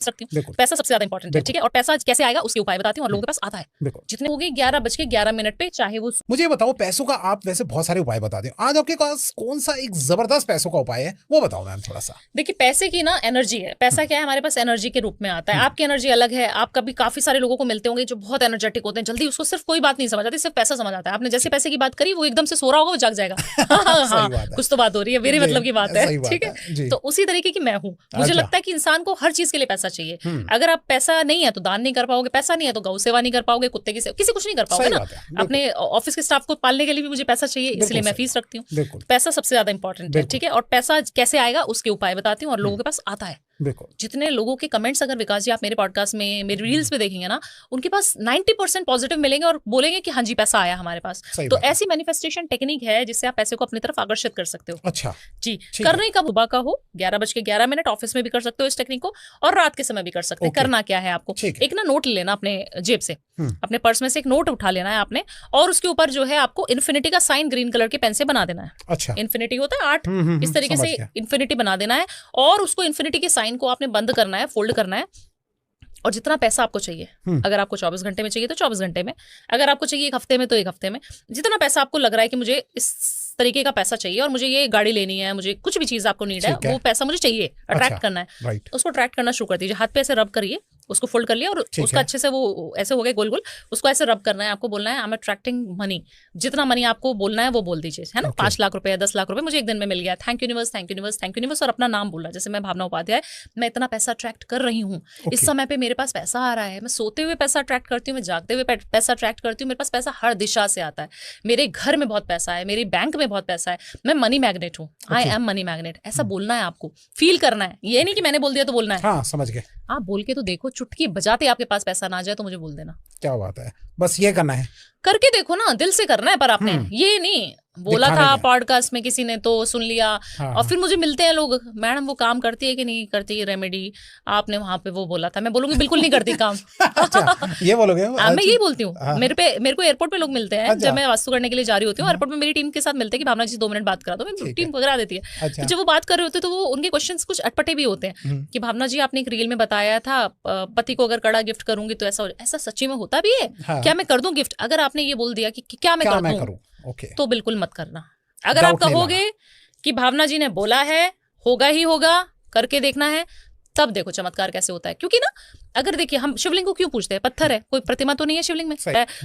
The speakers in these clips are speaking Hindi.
सकती हूँ। बिल्कुल पैसा सबसे ज्यादा इंपॉर्टेंट है, ठीक है। और पैसा कैसे आएगा उसके उपाय बताती हूँ, और लोगों के पास आता है। बिल्कुल। जितने हो गए 11:11 पे, चाहे वो मुझे ये बताओ, पैसों का आप वैसे बहुत सारे उपाय बताते हो, आज आपके पास कौन सा एक जबरदस्त पैसों का उपाय है वो बताओ मैम थोड़ा सा। देखिए, पैसे की ना एनर्जी है। पैसा क्या है, हमारे पास एनर्जी के रूप में आता है। आपकी एनर्जी अलग है। आप कभी काफी सारे लोगों को मिलते होंगे जो बहुत एनर्जेटिक होते हैं, जल्दी उसको सिर्फ कोई बात नहीं समझ आती, सिर्फ पैसा समझ आता है। आपने जैसे पैसे की बात करी, वो एकदम से सो रहा होगा, वो जाग जाएगा। हाँ, कुछ तो बात हो रही है, मेरे मतलब की बात है, ठीक है। तो उसी तरीके की मैं हूँ। मुझे लगता है कि इंसान को हर चीज के लिए पैसा चाहिए। अगर आप पैसा नहीं है तो दान नहीं कर पाओगे, पैसा नहीं है तो गौ सेवा नहीं कर पाओगे, कुत्ते की सेवा, किसी कुछ नहीं कर पाओगे ना। अपने ऑफिस के स्टाफ को पालने के लिए भी मुझे पैसा चाहिए, इसलिए मैं फीस रखती हूँ। पैसा सबसे ज्यादा इंपॉर्टेंट है, ठीक है। और पैसा कैसे आएगा उसके उपाय बताती हूँ, और लोगों के पास आता है। जितने लोगों के कमेंट्स अगर विकास जी आप मेरे पॉडकास्ट में, मेरे रील्स में देखेंगे ना, उनके पास 90% पॉजिटिव मिलेंगे और बोलेंगे कि हाँ जी पैसा आया हमारे पास। तो ऐसी मैनिफेस्टेशन टेक्निक है जिससे आप पैसे को अपनी तरफ आकर्षित कर सकते हो। अच्छा जी, करने का सुबह का हो 11:11, ऑफिस में भी कर सकते हो इस टेक्निक को, और रात के समय भी कर सकते हैं। करना क्या है, आपको एक ना नोट लेना अपने जेब से, अपने पर्स में से एक नोट उठा लेना है आपने, और उसके ऊपर जो है आपको इन्फिनिटी का साइन ग्रीन कलर के पेन से बना देना है। अच्छा, इन्फिनिटी होता है 8, इस तरीके से इन्फिनिटी बना देना है, और उसको इन्फिनिटी के साइन को आपने बंद करना है, फोल्ड करना है। और जितना पैसा आपको चाहिए, अगर आपको 24 घंटे में चाहिए तो 24 घंटे में, अगर आपको चाहिए 1 हफ्ते में तो 1 हफ्ते में, जितना पैसा आपको लग रहा है कि मुझे इस तरीके का पैसा चाहिए और मुझे ये गाड़ी लेनी है, मुझे कुछ भी चीज आपको नीड है, वो पैसा मुझे चाहिए, अट्रैक्ट करना है, उसको अट्रैक्ट करना शुरू कर दीजिए। हाथ पे ऐसे रब करिए, उसको फोल्ड कर लिया और उसका अच्छे से वो ऐसे हो गए गोल गोल, उसको ऐसे रब करना है। आपको बोलना है आई एम अट्रैक्टिंग मनी, जितना मनी आपको बोलना है वो बोल दीजिए, है ना। 5 लाख रुपए, 10 लाख रुपए मुझे एक दिन में मिल गया, thank universe, thank universe, thank universe, और अपना नाम बोलना। जैसे मैं भावना उपाध्याय, मैं इतना पैसा अट्रैक्ट कर रही हूँ, इस समय पे मेरे पास पैसा आ रहा है। मैं सोते हुए पैसा अट्रैक्ट करती हूँ, मैं जागते हुए पैसा अट्रैक्ट करती हूँ, मेरे पास पैसा हर दिशा से आता है। मेरे घर में बहुत पैसा है, मेरे बैंक में बहुत पैसा है, मैं मनी मैग्नेट हूँ, आई एम मनी मैग्नेट। ऐसा बोलना है आपको, फील करना है, ये नहीं कि मैंने बोल दिया तो बोलना है। हाँ, समझ गए। आप बोल के तो देखो, चुटकी बजाते आपके पास पैसा ना जाए तो मुझे बोल देना। क्या बात है, बस ये करना है, करके देखो ना, दिल से करना है। पर आपने ये नहीं बोला था पॉडकास्ट में, किसी ने तो सुन लिया। और फिर मुझे मिलते हैं लोग, मैडम वो काम करती है कि नहीं करती रेमेडी, आपने वहां पे वो बोला था। मैं बोलूंगी बिल्कुल नहीं करती काम। अच्छा, ये बोलोगे? मैं यही बोलती हूँ। मेरे को एयरपोर्ट पे लोग मिलते हैं, जब मैं वास्तु करने के लिए जा रही होती हूँ, एयरपोर्ट में मेरी टीम के साथ मिलते हैं कि भावना जी 2 मिनट बात करा दो, मैं टीम करा देती है। तो जब वो बात कर रहे होते हैं तो वो उनके क्वेश्चंस कुछ अटपटे भी होते हैं कि भावना जी आपने एक रील में बताया था पति को अगर कड़ा गिफ्ट करूंगी तो ऐसा सच्ची में होता भी है क्या, मैं कर दूं गिफ्ट? अगर आपने ये बोल दिया कि क्या मैं कर दूं, तो बिल्कुल मत करना। अगर आप कहोगे कि भावना जी ने बोला है, होगा ही होगा, करके देखना है, तब देखो चमत्कार कैसे होता है। क्योंकि ना, अगर देखिए, हम शिवलिंग को क्यों पूजते हैं? पत्थर है, कोई प्रतिमा तो नहीं है शिवलिंग में,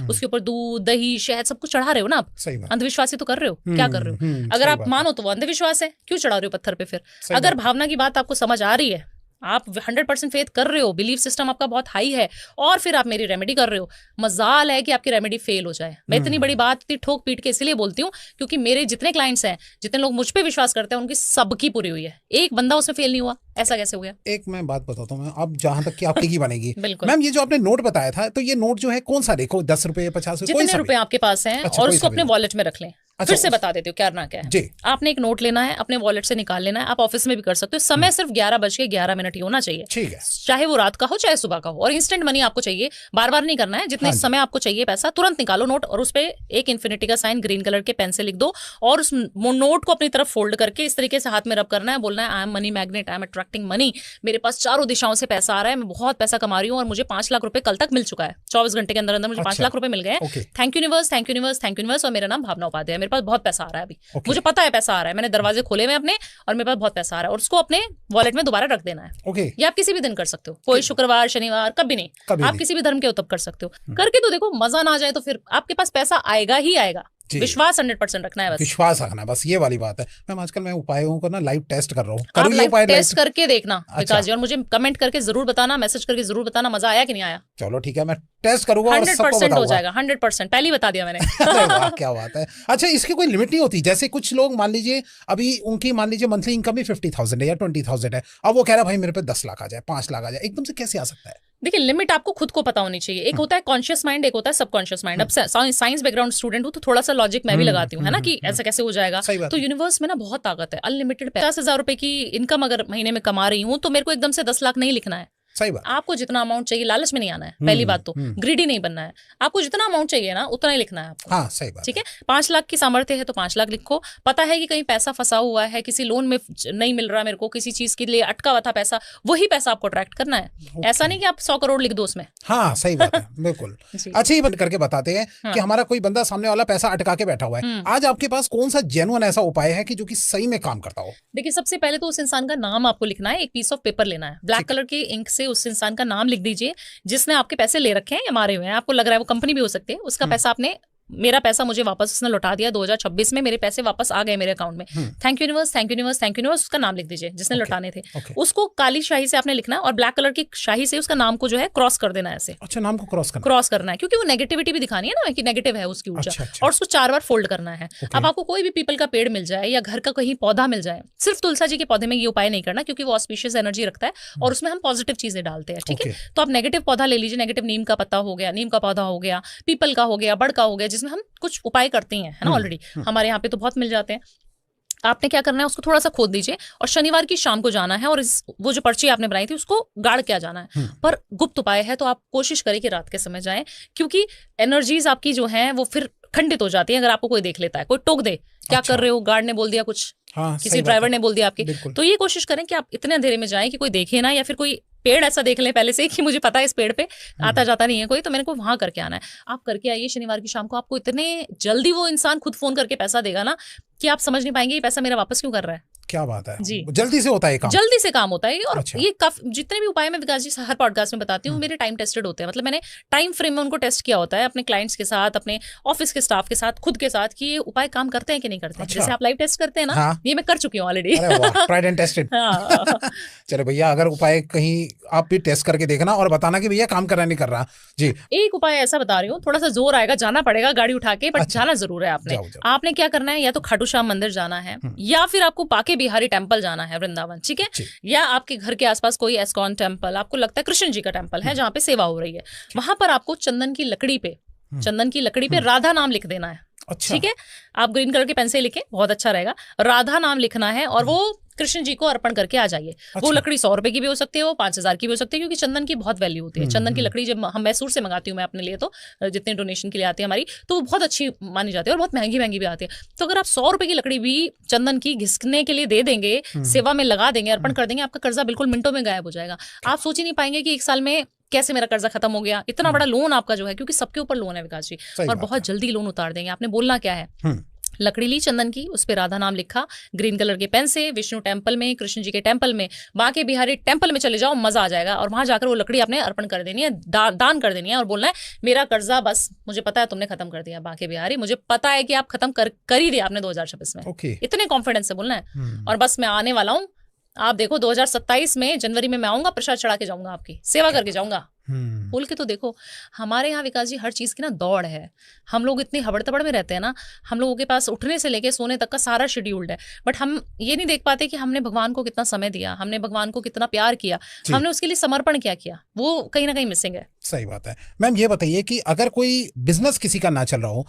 उसके ऊपर दूध, दही, शहद सब कुछ चढ़ा रहे हो ना आप। अंधविश्वासी तो कर रहे हो, क्या कर रहे हो? अगर आप मानो तो वो अंधविश्वास है, क्यों चढ़ा रहे हो पत्थर पे? फिर अगर भावना की बात आपको समझ आ रही है, आप 100% फेथ कर रहे हो, बिलीफ सिस्टम आपका बहुत हाई है, और फिर आप मेरी रेमेडी कर रहे हो, मजाल है कि आपकी रेमेडी फेल हो जाए। मैं इतनी बड़ी बात इतनी ठोक पीट के इसलिए बोलती हूँ क्योंकि मेरे जितने क्लाइंट्स हैं, जितने लोग मुझ पे विश्वास करते हैं, उनकी सबकी पूरी हुई है, एक बंदा उसमें फेल नहीं हुआ। ऐसा कैसे हो गया? एक मैं बात बताता हूँ, अब जहां तक कि आपकी की बनेगी। मैम, ये जो आपने नोट बताया था, तो ये नोट जो है कौन सा देखो, 10 रुपए, 50 रुपए, जितने रुपए आपके पास हैं, और उसको अपने वॉलेट में रख लें। फिर से बता देती हूँ क्या करना क्या है। आपने एक नोट लेना है, अपने वॉलेट से निकाल लेना है। आप ऑफिस में भी कर सकते हो, समय सिर्फ 11:11 ही होना चाहिए, ठीक है। चाहे वो रात का हो चाहे सुबह का हो। और इंस्टेंट मनी आपको चाहिए, बार बार नहीं करना है। जितने समय आपको चाहिए पैसा, तुरंत निकालो नोट, और उस पे एक इन्फिनिटी का साइन ग्रीन कलर के पेन से लिख दो, और उस नोट को अपनी तरफ फोल्ड करके इस तरीके से हाथ में रब करना है। बोलना है I am money magnet, I am attracting money, मेरे पास चारों दिशाओं से पैसा आ रहा है, मैं बहुत पैसा कमा रही हूँ, और मुझे 5 लाख रुपए कल तक मिल चुका है। 24 घंटे के अंदर अंदर मुझे 5 लाख रुपए मिल गए। Thank universe, thank universe, thank universe. और मेरा नाम भावना उपाध्याय, मेरे पास बहुत पैसा आ रहा है अभी, मुझे पता है पैसा आ रहा है, मैंने दरवाजे खोले हुए अपने, और मेरे पास बहुत पैसा आ रहा है, और उसको अपने वॉलेट में दोबारा रख देना है। ये आप किसी भी दिन कर सकते हो, कोई शुक्रवार, शनिवार, कभी नहीं, आप किसी भी धर्म के हो तब कर सकते हो। करके तो देखो, मजा ना आ जाए तो फिर आपके पास पैसा आएगा ही आएगा। विश्वास 100% रखना है, बस विश्वास रखना, बस ये वाली बात है। मैम, आजकल मैं उपायों को ना लाइव टेस्ट कर रहा हूँ, आप लाइव टेस्ट करके देखना विकास जी, और मुझे कमेंट करके जरूर बताना, मैसेज करके जरूर बताना मजा आया कि नहीं आया। चलो ठीक है, मैं टेस्ट करूंगा, 100% हो जाएगा, 100%, पहले ही बता दिया मैंने। क्या बात है। अच्छा, इसकी कोई लिमिट नहीं होती? जैसे कुछ लोग मान लीजिए अभी उनकी मान लीजिए मंथली इनकम ही 50,000 है या 20,000 है, अब वो कह रहा है भाई मेरे पे 10 लाख आ जाए, 5 लाख आ जाए, एकदम से कैसे आ सकता है? देखिए, लिमिट आपको खुद को पता होनी चाहिए। एक होता है कॉन्शियस माइंड, एक होता है सबकॉन्शियस माइंड। अब साइंस बैकग्राउंड स्टूडेंट हूँ तो थोड़ा सा लॉजिक मैं भी लगाती हूँ, है ना, कि ऐसा कैसे हो जाएगा। तो यूनिवर्स में ना बहुत ताकत है, अनलिमिटेड। 50,000 रुपए की इनकम अगर महीने में कमा रही हूँ तो मेरे को एकदम से 10 लाख नहीं लिखना है। सही बात। आपको जितना अमाउंट चाहिए, लालच में नहीं आना है, पहली बात तो ग्रीडी नहीं बनना है। आपको जितना अमाउंट चाहिए ना उतना ही लिखना है आपको। हाँ सही बात। ठीक है, 5 लाख की सामर्थ्य है तो 5 लाख लिखो। पता है कि कहीं पैसा फंसा हुआ है, किसी लोन में नहीं मिल रहा मेरे को, किसी चीज के लिए अटका हुआ था पैसा, वही पैसा आपको अट्रैक्ट करना है। ऐसा नहीं कि आप 100 करोड़ लिख दो उसमें। हाँ सही बात है, बिल्कुल। अच्छा ये बंद करके बताते हैं कि हमारा कोई बंदा सामने वाला पैसा अटका के बैठा हुआ है, आज आपके पास कौन सा जेन्युइन ऐसा उपाय है कि जो कि सही में काम करता हो? देखिए, सबसे पहले तो उस इंसान का नाम आपको लिखना है, एक पीस ऑफ पेपर लेना है, ब्लैक कलर के इंक से उस इंसान का नाम लिख दीजिए जिसने आपके पैसे ले रखे हैं या मारे हुए हैं। आपको लग रहा है वो कंपनी भी हो सकती है, उसका पैसा आपने, मेरा पैसा मुझे वापस उसने लौटा दिया 2026 में, मेरे पैसे वापस आ गए मेरे अकाउंट में, thank you universe, thank you universe, thank you universe, उसका नाम लिख दीजिए जिसने लौटाने थे। उसको काली शाही से आपने लिखना है और ब्लैक कलर की शाही से उसका नाम को जो है क्रॉस कर देना है ऐसे। अच्छा, नाम को क्रॉस करना है क्योंकि वो नेगेटिविटी भी दिखानी है ना कि नेगेटिव है उसकी ऊर्जा। और उसको 4 बार फोल्ड करना है। अब आपको कोई भी पीपल का पेड़ मिल जाए या घर का कहीं पौधा मिल जाए, सिर्फ तुलसा जी के पौधे में ये उपाय नहीं करना क्योंकि वो ऑस्पिशियस एनर्जी रखता है और उसमें हम पॉजिटिव चीजें डालते हैं। ठीक है, तो आप नेगेटिव पौधा ले लीजिए, नेगेटिव नीम का पत्ता हो गया, नीम का पौधा हो गया, पीपल का हो गया, बड़ का हो गया, जिसमें हम कुछ उपाय करते हैं, है ना। ऑलरेडी हमारे यहाँ पे तो बहुत मिल जाते हैं। आपने क्या करना है, उसको थोड़ा सा खोद दीजिए और शनिवार की शाम को जाना है और वो जो पर्ची आपने बनाई थी उसको गाड़ के आ जाना है। पर गुप्त उपाय है तो आप कोशिश करें कि रात के समय जाएं, क्योंकि एनर्जीज आपकी जो हैं वो फिर खंडित हो जाती है अगर आपको कोई देख लेता है, कोई टोक दे, क्या कर रहे हो, गार्ड ने बोल दिया कुछ, किसी ड्राइवर ने बोल दिया आपके, तो ये कोशिश करें कि आप इतने अंधेरे में जाएं कि कोई देखे ना, या फिर कोई पेड़ ऐसा देख लें पहले से कि मुझे पता है इस पेड़ पे आता जाता नहीं है कोई, तो मेरे को वहां करके आना है। आप करके आइए शनिवार की शाम को, आपको इतने जल्दी वो इंसान खुद फोन करके पैसा देगा ना कि आप समझ नहीं पाएंगे ये पैसा मेरा वापस क्यों कर रहा है। क्या बात है जी, जल्दी से होता है काम, जल्दी से काम होता है। और अच्छा। ये जितने भी उपाय मैं विकास जी हर पॉडकास्ट में बताती हूँ मेरे टाइम टेस्टेड होते हैं, मतलब मैंने टाइम फ्रेम में उनको टेस्ट किया होता है अपने क्लाइंट्स के साथ, अपने ऑफिस के स्टाफ के साथ, खुद के साथ, कि ये उपाय काम करते हैं कि नहीं करते हैं। जैसे आप लाइव टेस्ट करते हैं ना, ये मैं कर चुकी हूँ ऑलरेडी, ट्राइड एंड टेस्टेड। चलो भैया, अगर उपाय कहीं आप भी टेस्ट करके देखना और बताना कि भैया काम कर रहा नहीं कर रहा। जी, एक उपाय ऐसा बता रही हूँ, थोड़ा सा जोर आएगा, जाना पड़ेगा गाड़ी उठा के, बट जाना जरूर है आपने। आपने क्या करना है, या तो खाटू श्याम मंदिर जाना है या फिर आपको बाके बिहारी टेम्पल जाना है वृंदावन, ठीक है, या आपके घर के आसपास कोई एस्कॉन टेम्पल, आपको लगता है कृष्ण जी का टेम्पल है जहाँ पे सेवा हो रही है, वहां पर आपको चंदन की लकड़ी पे राधा नाम लिख देना है। अच्छा। ठीक है, आप ग्रीन कलर के पेन से लिखें, बहुत अच्छा रहेगा, राधा नाम लिखना है और वो कृष्ण जी को अर्पण करके आ जाइए। अच्छा। वो लकड़ी 100 रुपए की भी हो सकती है, वो 5000 की भी हो सकती है, क्योंकि चंदन की बहुत वैल्यू होती है। चंदन की लकड़ी जब हम मैसूर से मंगाती हूँ मैं अपने लिए, तो जितने डोनेशन के लिए आती है हमारी, तो वो बहुत अच्छी मानी जाती है और बहुत महंगी भी आती है। तो अगर आप 100 रुपए की लकड़ी भी चंदन की घिसने के लिए दे देंगे, सेवा में लगा देंगे, अर्पण कर देंगे, आपका कर्जा बिल्कुल मिनटों में गायब हो जाएगा। आप सोच ही नहीं पाएंगे कि 1 साल में कैसे मेरा कर्जा खत्म हो गया। इतना बड़ा लोन आपका जो है, क्योंकि सबके ऊपर लोन है विकास जी, और बहुत जल्दी लोन उतार देंगे। आपने बोलना क्या है, लकड़ी ली चंदन की, उस पर राधा नाम लिखा ग्रीन कलर के पेन से, विष्णु टेम्पल में, कृष्ण जी के टेम्पल में, बाके बिहारी टेम्पल में चले जाओ, मजा आ जाएगा। और वहां जाकर वो लकड़ी आपने अर्पण कर देनी है, दान कर देनी है और बोलना है मेरा कर्जा बस मुझे पता है तुमने खत्म कर दिया बाके बिहारी, मुझे पता है कि आप खत्म कर ही दिया आपने 2026 में। इतने कॉन्फिडेंस से बोलना है। और बस मैं आने वाला हूँ, आप देखो 2027 में जनवरी में मैं आऊंगा, प्रसाद चढ़ा के जाऊंगा, आपकी सेवा करके जाऊंगा। बोल के तो देखो, हमारे यहाँ विकास जी हर चीज की ना दौड़ है। हम लोग इतनी हबड़ तबड़ में रहते हैं ना, हम लोगों के पास उठने से लेके सोने तक का सारा शेड्यूल्ड है, बट हम ये नहीं देख पाते कि हमने भगवान को कितना समय दिया, हमने भगवान को कितना प्यार किया, हमने उसके लिए समर्पण क्या किया, वो कहीं ना कहीं मिसिंग है। सही बात है। मैम ये बताइए कि अगर कोई बिजनेस किसी का ना चल रहा हो,